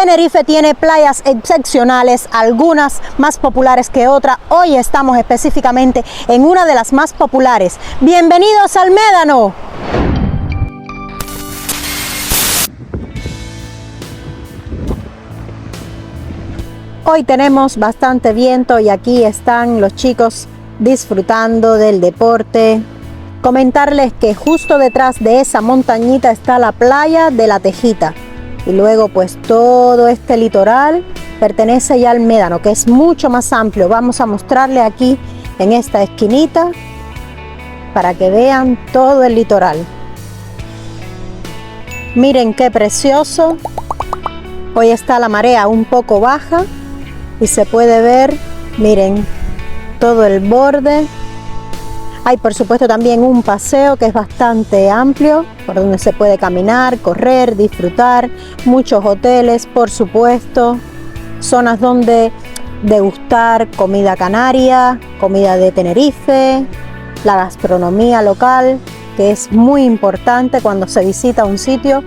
Tenerife tiene playas excepcionales, algunas más populares que otras. Hoy estamos específicamente en una de las más populares. ¡Bienvenidos al Médano! Hoy tenemos bastante viento y aquí están los chicos disfrutando del deporte. Comentarles que justo detrás de esa montañita está la playa de La Tejita. Y luego pues todo este litoral pertenece ya al Médano, que es mucho más amplio. Vamos a mostrarle aquí en esta esquinita para que vean todo el litoral. Miren qué precioso. Hoy está la marea un poco baja y se puede ver, miren, todo el borde. Hay por supuesto también un paseo que es bastante amplio, por donde se puede caminar, correr, disfrutar. Muchos hoteles, por supuesto. Zonas donde degustar comida canaria, comida de Tenerife, la gastronomía local, que es muy importante cuando se visita un sitio,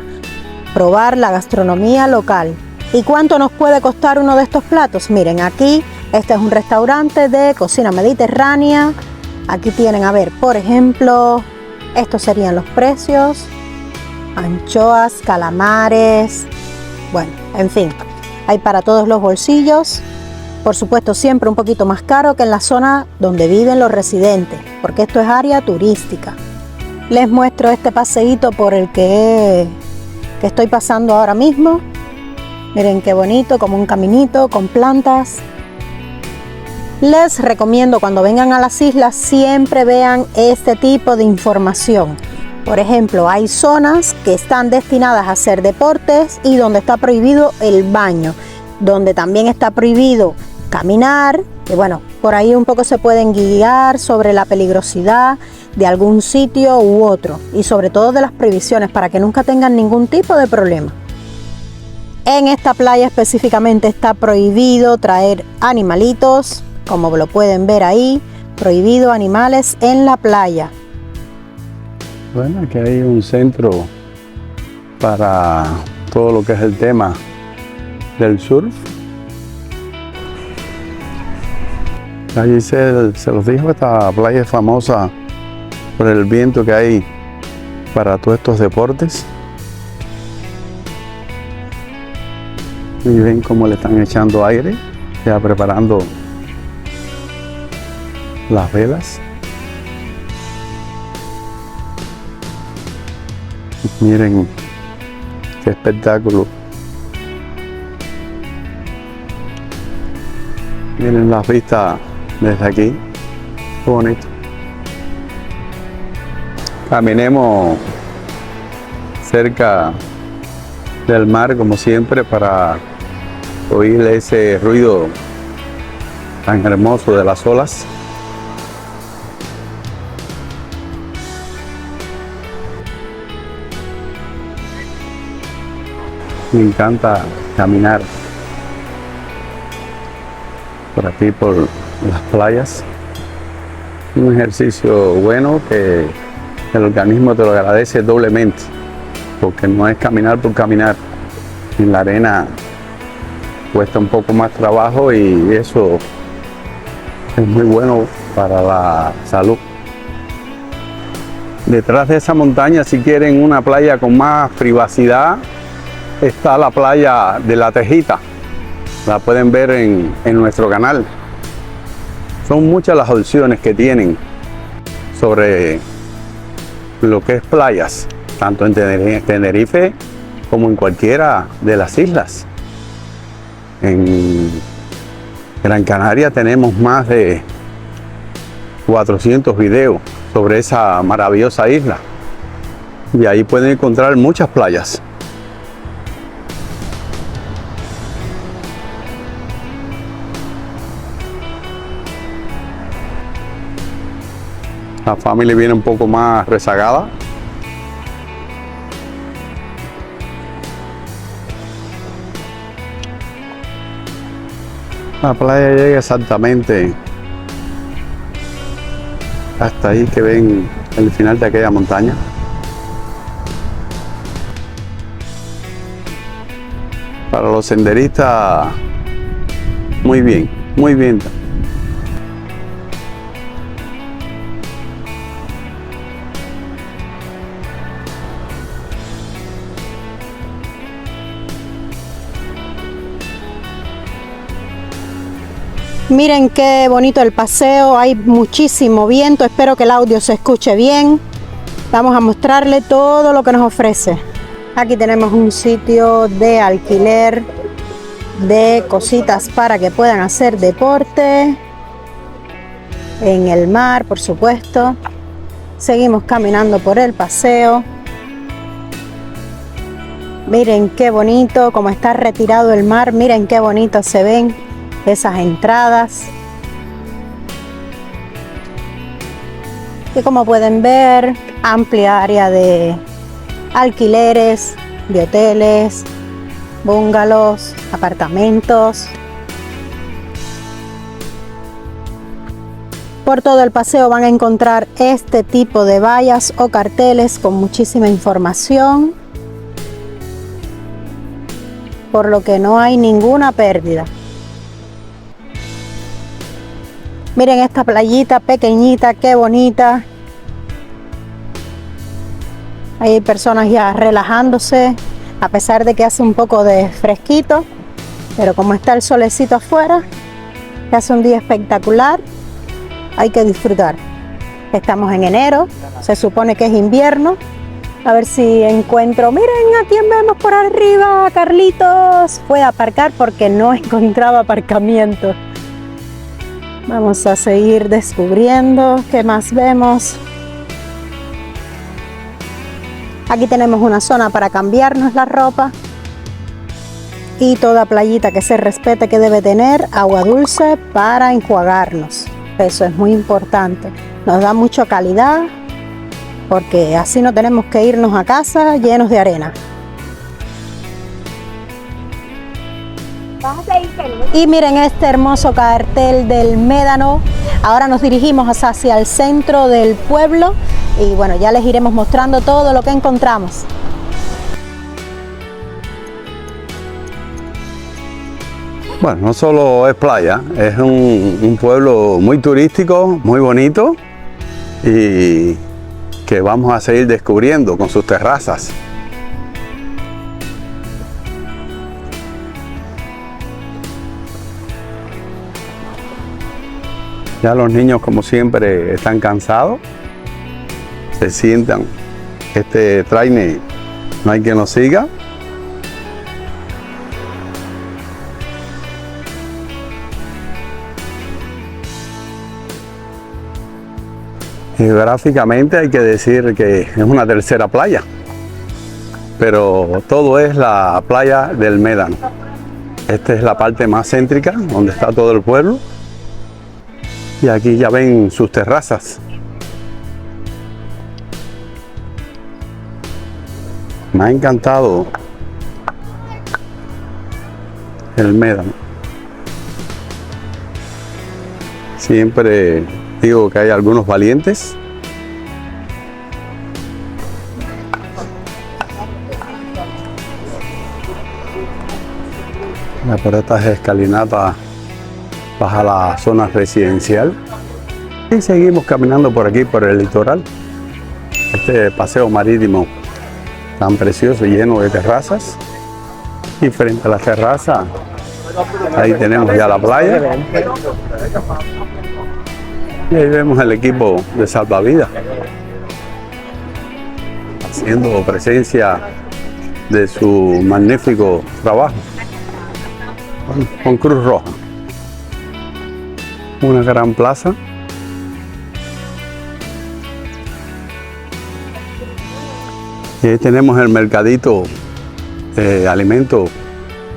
probar la gastronomía local. ¿Y cuánto nos puede costar uno de estos platos? Miren, aquí este es un restaurante de cocina mediterránea. Aquí tienen, a ver, por ejemplo, estos serían los precios. Anchoas, calamares, bueno, en fin, hay para todos los bolsillos. Por supuesto, siempre un poquito más caro que en la zona donde viven los residentes, porque esto es área turística. Les muestro este paseíto por el que estoy pasando ahora mismo. Miren qué bonito, como un caminito con plantas. Les recomiendo cuando vengan a las islas siempre vean este tipo de información. Por ejemplo, hay zonas que están destinadas a hacer deportes y donde está prohibido el baño, donde también está prohibido caminar. Y bueno, por ahí un poco se pueden guiar sobre la peligrosidad de algún sitio u otro y sobre todo de las prohibiciones para que nunca tengan ningún tipo de problema. En esta playa específicamente está prohibido traer animalitos. Como lo pueden ver ahí, prohibido animales en la playa. Bueno, aquí hay un centro para todo lo que es el tema del surf. Allí se los dijo, esta playa es famosa por el viento que hay para todos estos deportes. Y ven cómo le están echando aire, ya preparando las velas. Miren qué espectáculo. Miren las vistas desde aquí. Qué bonito. Caminemos cerca del mar como siempre para oír ese ruido tan hermoso de las olas. Me encanta caminar por aquí, por las playas. Un ejercicio bueno que el organismo te lo agradece doblemente, porque no es caminar por caminar. En la arena cuesta un poco más trabajo y eso es muy bueno para la salud. Detrás de esa montaña, si quieren una playa con más privacidad, está la playa de La Tejita. La pueden ver en nuestro canal. Son muchas las opciones que tienen sobre lo que es playas, tanto en Tenerife como en cualquiera de las islas. En Gran Canaria tenemos más de 400 videos sobre esa maravillosa isla. Y ahí pueden encontrar muchas playas. La familia viene un poco más rezagada. La playa llega exactamente hasta ahí que ven el final de aquella montaña. Para los senderistas, muy bien, muy bien. Miren qué bonito el paseo, hay muchísimo viento, espero que el audio se escuche bien. Vamos a mostrarle todo lo que nos ofrece. Aquí tenemos un sitio de alquiler de cositas para que puedan hacer deporte en el mar, por supuesto. Seguimos caminando por el paseo. Miren qué bonito, como está retirado el mar, miren qué bonito se ven esas entradas. Y como pueden ver, amplia área de alquileres, de hoteles, bungalows, apartamentos. Por todo el paseo van a encontrar este tipo de vallas o carteles con muchísima información, por lo que no hay ninguna pérdida. Miren esta playita pequeñita, qué bonita. Hay personas ya relajándose, a pesar de que hace un poco de fresquito, pero como está el solecito afuera, que hace un día espectacular, hay que disfrutar. Estamos en enero, se supone que es invierno. A ver si encuentro, miren a quién vemos por arriba, Carlitos. Fue a aparcar porque no encontraba aparcamiento. Vamos a seguir descubriendo qué más vemos. Aquí tenemos una zona para cambiarnos la ropa. Y toda playita que se respete que debe tener agua dulce para enjuagarnos. Eso es muy importante. Nos da mucha calidad porque así no tenemos que irnos a casa llenos de arena. Y miren este hermoso cartel del Médano. Ahora nos dirigimos hacia el centro del pueblo y bueno, ya les iremos mostrando todo lo que encontramos. Bueno, no solo es playa, es un pueblo muy turístico, muy bonito y que vamos a seguir descubriendo con sus terrazas. Ya los niños, como siempre, están cansados, se sientan. Este traine no hay quien lo siga. Geográficamente hay que decir que es una tercera playa, pero todo es la playa del Médano. Esta es la parte más céntrica, donde está todo el pueblo. Y aquí ya ven sus terrazas. Me ha encantado el Médano. Siempre digo que hay algunos valientes. Por estas escalinatas baja la zona residencial y seguimos caminando por aquí, por el litoral. Este paseo marítimo tan precioso y lleno de terrazas. Y frente a la terraza, ahí tenemos ya la playa. Y ahí vemos el equipo de salvavidas haciendo presencia de su magnífico trabajo con Cruz Roja. Una gran plaza. Y ahí tenemos el mercadito de alimentos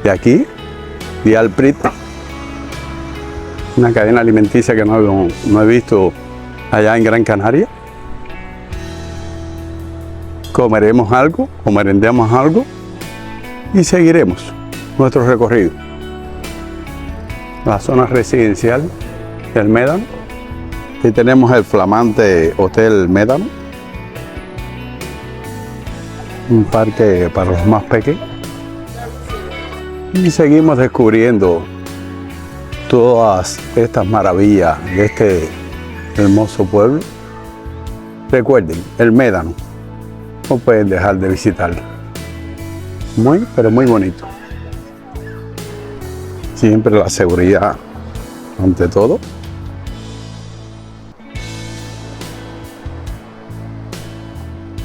de aquí, de Alprit. Una cadena alimenticia que no he visto allá en Gran Canaria. Comeremos algo, o merendemos algo y seguiremos nuestro recorrido. La zona residencial del Médano. Aquí tenemos el flamante Hotel Médano. Un parque para los más pequeños. Y seguimos descubriendo todas estas maravillas de este hermoso pueblo. Recuerden, el Médano, no pueden dejar de visitarlo. Muy, pero muy bonito. Siempre la seguridad ante todo.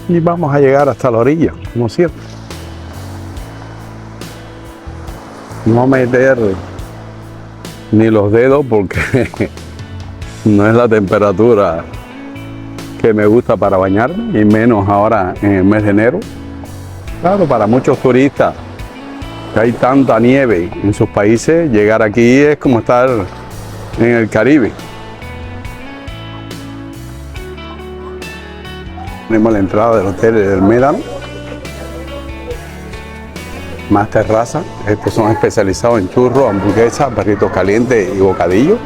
Y vamos a llegar hasta la orilla, como siempre. No meter ni los dedos porque no es la temperatura que me gusta para bañarme, y menos ahora en el mes de enero. Claro, para muchos turistas que hay tanta nieve en sus países, llegar aquí es como estar en el Caribe. Tenemos la entrada del hotel del Médano. Más terrazas. Estos son especializados en churros, hamburguesas, perritos calientes y bocadillos.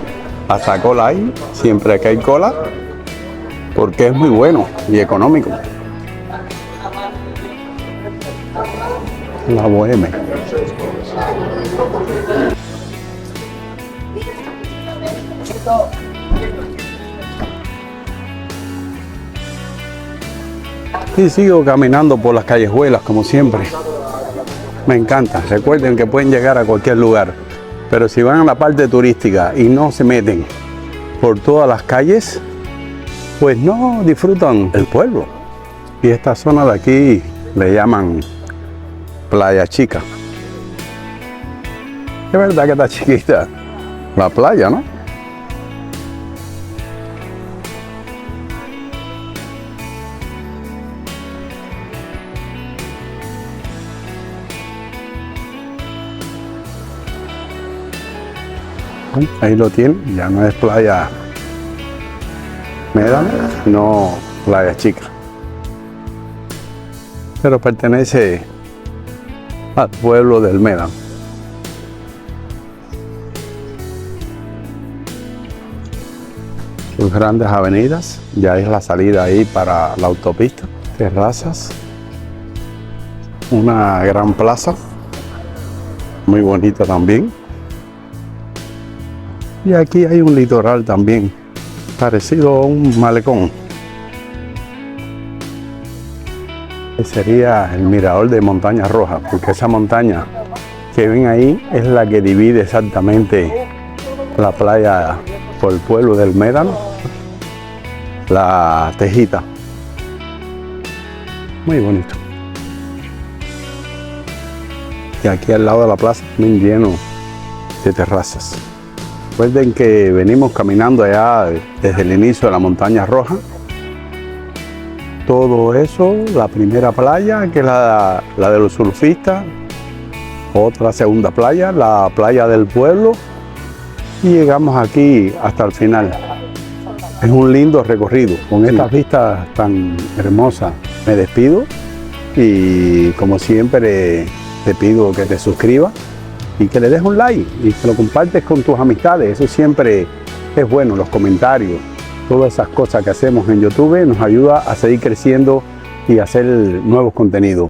Hasta cola hay, siempre que hay cola, porque es muy bueno y económico. La Bohemia. Y sigo caminando por las callejuelas como siempre. Me encanta. Recuerden que pueden llegar a cualquier lugar, pero si van a la parte turística y no se meten por todas las calles, pues no disfrutan el pueblo. Y esta zona de aquí le llaman Playa Chica. Es verdad que está chiquita la playa, ¿no? Ahí lo tienen, ya no es Playa Médano, sino Playa Chica. Pero pertenece al pueblo del Médano. Sus grandes avenidas, ya es la salida ahí para la autopista. Terrazas, una gran plaza, muy bonita también. Y aquí hay un litoral también, parecido a un malecón. Sería el mirador de Montaña Roja, porque esa montaña que ven ahí es la que divide exactamente la playa por el pueblo del Médano, la Tejita. Muy bonito. Y aquí al lado de la plaza, bien lleno de terrazas. Recuerden que venimos caminando allá desde el inicio de la Montaña Roja. Todo eso, la primera playa, que es la de los surfistas. Otra segunda playa, la playa del pueblo. Y llegamos aquí hasta el final. Es un lindo recorrido. Con estas vistas tan hermosas me despido. Y como siempre te pido que te suscribas y que le des un like y que lo compartes con tus amistades. Eso siempre es bueno, los comentarios, todas esas cosas que hacemos en YouTube nos ayuda a seguir creciendo y a hacer nuevos contenidos.